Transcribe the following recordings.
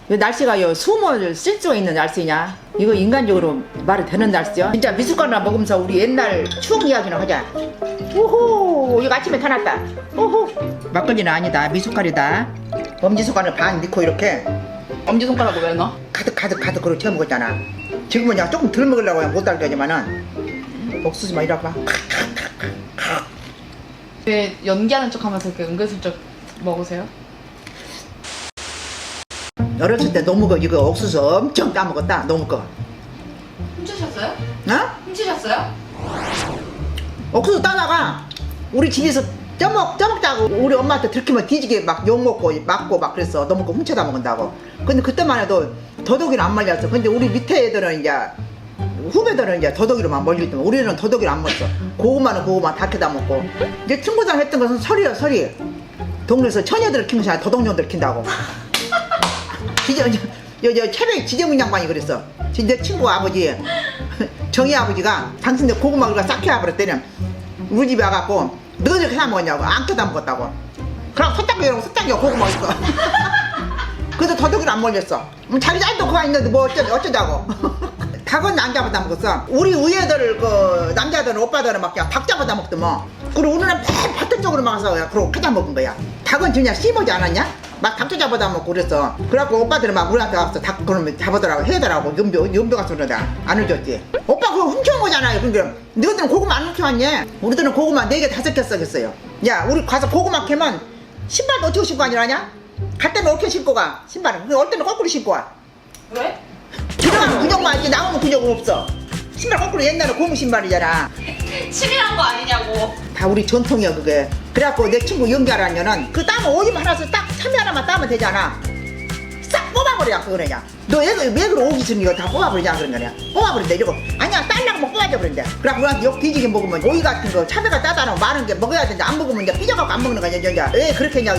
이 날씨가 숨을 쉴 수가 있는 날씨냐? 이거 인간적으로 말이 되는 날씨야? 진짜 미숫가루나 먹으면서 우리 옛날 추억 이야기나 하자. 오호, 이거 아침에 타놨다. 오호, 막걸리는 아니다. 미숫가루다. 엄지손가락 반 넣고 이렇게 엄지손가락을 왜 넣어? 가득 그렇게 채워 먹었잖아. 지금은 그냥 조금 덜 먹으려고 못 달더니만은 옥수수만 이렇게 봐. 왜 연기하는 척 하면서 이렇게 은근슬쩍 먹으세요? 어렸을 때 너무 이거 옥수수 엄청 따먹었다. 너무 거. 훔치셨어요? 어? 훔치셨어요? 옥수수 따다가 우리 집에서 쪄먹자고 우리 엄마한테 들키면 뒤지게 막 욕먹고 맞고 막 그랬어. 너무 거 훔쳐다 먹는다고. 근데 그때만 해도 더덕이는 안 말렸어. 근데 우리 밑에 애들은 이제 후배들은 이제 더덕이로만 멀리더만 우리는 더덕이를 안 먹었어. 고구마는 고구마 다 캐다 먹고. 이제 친구들 했던 것은 설이야 설이. 동네에서 처녀들을 키우면서 더덕년들을 킨다고. 채백 지재문 양반이 그랬어. 내 친구 아버지 정희 아버지가 당신네 고구마 우리가 싹 캐와버렸더니 우리 집에 와갖고 너희들 이렇게 사 먹었냐고. 안 캐다 먹었다고. 그럼 소딱이랑 소딱이가 고구마 있어. 그래서 더덕이를 안 멀렸어. 자기 딸도 그거 있는데 뭐 어쩌자고. 닭은 남자보다 먹었어. 우리 위에들 그 남자들은 오빠들은 막 그냥 닭 잡아다 먹더만. 그리고 우리는 맨 밭들 쪽으로 막아서 그러고 캐다 먹은 거야. 닭은 그냥 씹어지 않았냐? 막 닭도 잡아다 먹고 그랬어. 그래갖고 오빠들은 막 우리한테 와서 닭 그러면 잡아더라고 해더라고. 연뼈 가서 그러다 안 해줬지. 오빠 그거 훔쳐온 거잖아요. 그러니까 너희들은 고구마 안 훔쳐왔니? 우리들은 고구마 4개 5개 썩였어요. 야 우리 가서 고구마 캐면 신발도 어떻게 신고 가냐냐? 갈 때는 어떻게 신고 가? 신발은. 올 때는 거꾸로 신고 와. 왜? 들어가면 근육만 있지 나오면 근육은 없어. 신발 거꾸로 옛날에 고무 신발이잖아. 치밀한 거 아니냐고. 다 우리 전통이야 그게. 그래갖고 내 친구 연기하라면은 그 따면 오이만 하나서 딱 참외 하나만 따면 되잖아. 싹 뽑아버려 그러냐. 너 왜 그런 오기승 이거 다 뽑아버리냐 그런 거냐. 뽑아버린대 이러고 아니야 딸라고 뭐 뽑아줘 그런대. 그래갖고 우리한테 욕 뒤지게 먹으면 오이 같은 거 참외가 따다 놓으면 많은 게 먹어야 되는데 안 먹으면 이제 삐져갖고 안 먹는 거냐 이제 왜 그렇게 했냐.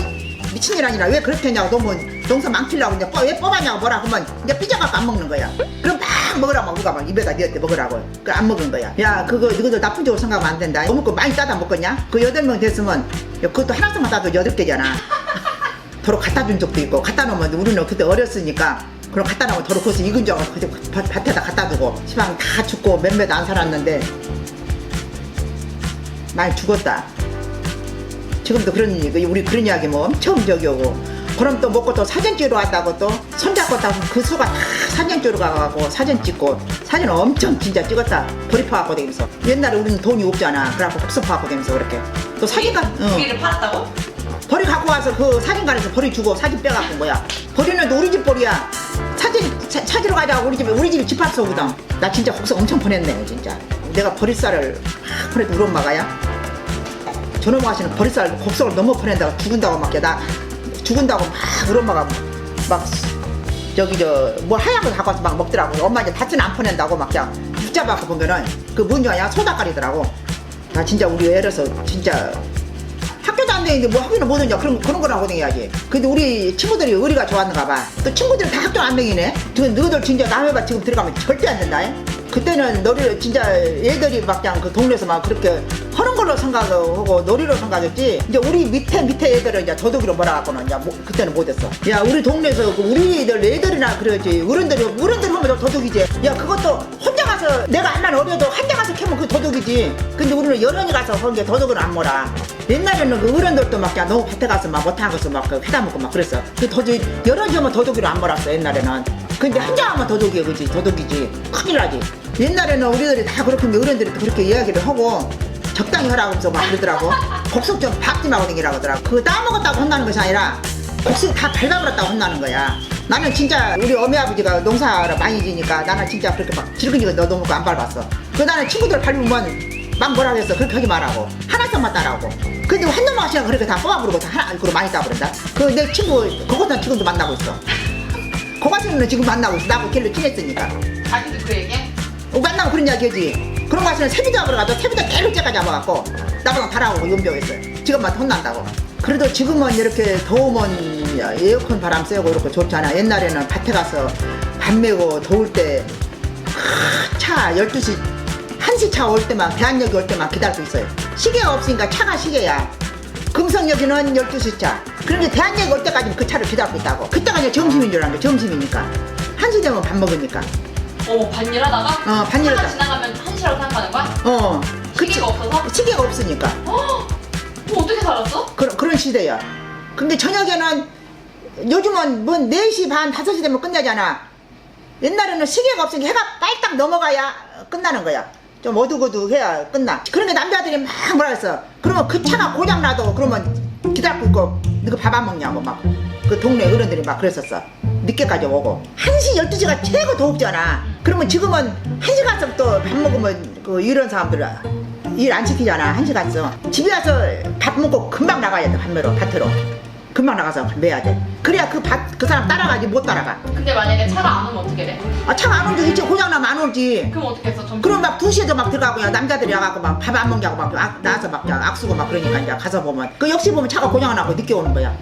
미친일 아니라 왜 그렇게 했냐고. 너무 농사 망치려고 이제 왜 뽑았냐고 뭐라 그러면 이제 삐져갖고 안 먹는 거야. 그럼 막 먹으라고 우리가 막 입에다 넣었대 먹으라고. 그 안 먹은 거야. 야 그거 너희들 나쁜 쪽으로 생각하면 안 된다. 너무 거 많이 따다 먹겠냐? 그 8명 됐으면 그것도 하나씩만 따도 8개잖아. 도로 갖다 준 적도 있고 갖다 놓으면 우리는 그때 어렸으니까 그럼 갖다 놓으면 도로 거기서 익은 줄 알고 밭에다 갖다 두고 시방 다 죽고 몇몇 안 살았는데 많이 죽었다. 지금도 그런 우리 그런 이야기 뭐 엄청 저기 오고. 그럼 또 먹고 또 사진 찍으러 왔다고 또 손잡고 따고 그 수가 다 사진 찍으러 가고 사진 찍고 사진 엄청 진짜 찍었다. 벌이 파갖고 다니면서. 옛날에 우리는 돈이 없잖아. 그래갖고 국수 파갖고 다니면서 그렇게. 또 사진관 고기를 팔았다고? 벌이 갖고 와서 그 사진관에서 벌이 주고 사진 빼갖고 뭐야. 벌이는 우리 집 벌이야. 사진 찾으러 가자고 우리 집이 집합소 오거든. 나 진짜 곡석 엄청 보냈네 진짜. 내가 버릿살을 막 보내도 우리 엄마가야. 저놈 아씨는 버릿살 곡석을 너무 보낸다고 죽은다고 막 나 죽은다고 막 우리 엄마가 막 저기 뭐 하얀 거 갖고 와서 막 먹더라고. 엄마 이제 다치는 안 보낸다고 막 그냥 붙잡아서 보면은 그 뭔지 아냐 소다깔이더라고. 나 진짜 우리 애라서 진짜 학교도 안 다니는데 뭐 학교는 못 오냐 그런 거나 고생해야지. 근데 우리 친구들이 의리가 좋았는가 봐. 또 친구들은 다 학교 안 다니네. 지금 너희들 진짜 남의 밭 지금 들어가면 절대 안 된다. 그때는 놀이를 진짜 애들이 막 그냥 그 동네에서 막 그렇게 하는 걸로 생각하고 놀이로 생각했지. 이제 우리 밑에 애들은 이제 더덕이로 몰아갖고는 이제 그때는 못했어. 야 우리 동네에서 그 우리들 애들이나 그러지. 어른들 하면 더덕이지. 야 그것도 혼자 가서 내가 안난 어려도 혼자 가서 캐면 그 더덕이지. 근데 우리는 여론이 가서 한 게 더덕을 안 몰아. 옛날에는 그 어른들도 막 그냥 너무 밭에 가서 막 못한 것을 막 해다 먹고 막 그랬어. 그 더덕 여론이 하면 더덕이로 안 몰았어 옛날에는. 근데 혼자 하면 더덕이야 그지. 더덕이지. 큰일 나지. 옛날에는 우리들이 다 그렇게 어른들이 그렇게 이야기를 하고 적당히 하라고 하면서 막 그러더라고. 곡석 좀 밟지 말고 다니라고 하더라고. 그거 따먹었다고 혼나는 것이 아니라 곡석 다 밟아버렸다고 혼나는 거야. 나는 진짜 우리 어미 아버지가 농사를 많이 지니까 나는 진짜 그렇게 막 질근질근 너무 안 밟았어. 그 나는 친구들 밟으면 막 뭐라고 했어. 그렇게 하지 말라고. 하나씩만 따라고. 근데 한 놈 아시가 그렇게 다 뽑아부르고 다 하나 그거 많이 따버린다. 그 내 친구 그것은 지금도 만나고 있어. 그것은 지금 만나고 있어. 나하고 길로 친했으니까. 자기도 그 얘기해? 만나면 그런 이야기 하지. 그런 거 하시는 새비 잡으러 가서 새비도 깨끗이 잡아갖고 나보다 달아오고 연병했어요. 지금만 혼난다고. 그래도 지금은 이렇게 더우면 에어컨 바람 쐬고 이렇게 좋잖아. 옛날에는 밭에 가서 밥 메고 더울 때 차 12시 1시 차 올 때만 대한역이 올 때만 기다릴 수 있어요. 시계가 없으니까 차가 시계야. 금성역에는 12시차. 그런데 대한역 올 때까지 그 차를 기다리고 있다고. 그때가 이제 점심인 줄 알았는데 점심이니까. 1시 되면 밥 먹으니까. 반일 하다가? 반일 하다가. 지나가면 1시라고 생각하는 거야? 시계가 없어서? 시계가 없으니까. 어떻게 살았어? 그런 시대야. 근데 저녁에는 요즘은 뭐 4시 반, 5시 되면 끝나잖아. 옛날에는 시계가 없으니까 해가 빨딱 넘어가야 끝나는 거야. 좀 어둑어둑해야 끝나. 그러니까 남자들이 막 뭐라 했어. 그러면 그 차가 고장나도 그러면 기다리고 있고 너가 밥 안 먹냐고 막 그 동네 어른들이 막 그랬었어. 늦게까지 오고 1시 12시가 최고 더욱잖아. 그러면 지금은 1시 가서 또 밥 먹으면 그 이런 사람들 일 안 시키잖아. 1시 가서 집에 와서 밥 먹고 금방 나가야 돼. 밥 매러 밭으로 금방 나가서 매야 돼. 그래야 그 사람 따라가지 못 따라가. 근데 만약에 차가 안 오면 어떻게 돼? 차가 안 오지. 고장나면 안 오지. 그럼 어떻게 했어? 점심? 그럼 막 2시에도 막 들어가고요. 남자들이 와갖고 막 밥 안 먹냐고 막 나와서 막 악수고 막 그러니까 이제 가서 보면 그 역시 보면 차가 고장나고 늦게 오는 거야.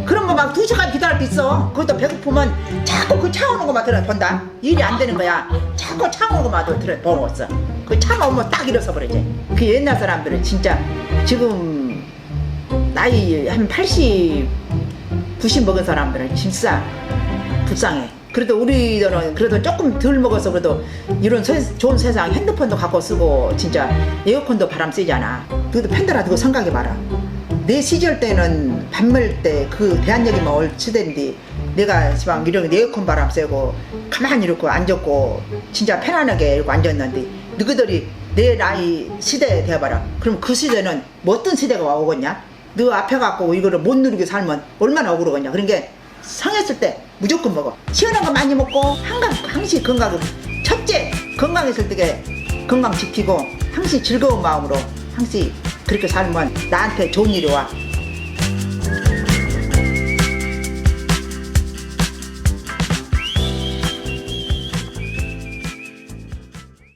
그러면 막 2시간 기다릴 때 있어. 그것도 배고프면 자꾸 그 차 오는 것만 본다. 일이 안 되는 거야. 자꾸 차 오는 것만 보고 있어. 그 차가 오면 딱 일어서 버리지. 그 옛날 사람들은 진짜 지금 나이 한 80, 90 먹은 사람들은 진짜 불쌍해. 그래도 우리들은 그래도 조금 덜 먹어서 그래도 이런 좋은 세상 핸드폰도 갖고 쓰고 진짜 에어컨도 바람 쐬잖아. 그래도 팬들아 그거 생각해봐라. 내 시절 때는 밥 먹을 때 그 대한역이만 올 시대인데 내가 막 이런 에어컨 바람 쐬고 가만히 이렇게 앉았고 진짜 편안하게 이렇게 앉았는데 너희들이 내 나이 시대에 대봐라. 그럼 그 시대는 뭐 어떤 시대가 오겠냐? 너 앞에 갖고 이거를 못 누리게 살면 얼마나 억울하겠냐. 그런 게 성했을 때 무조건 먹어. 시원한 거 많이 먹고 항상 건강을 첫째 건강했을 때 건강 지키고 항상 즐거운 마음으로 항상 그렇게 살면 나한테 좋은 일이 와.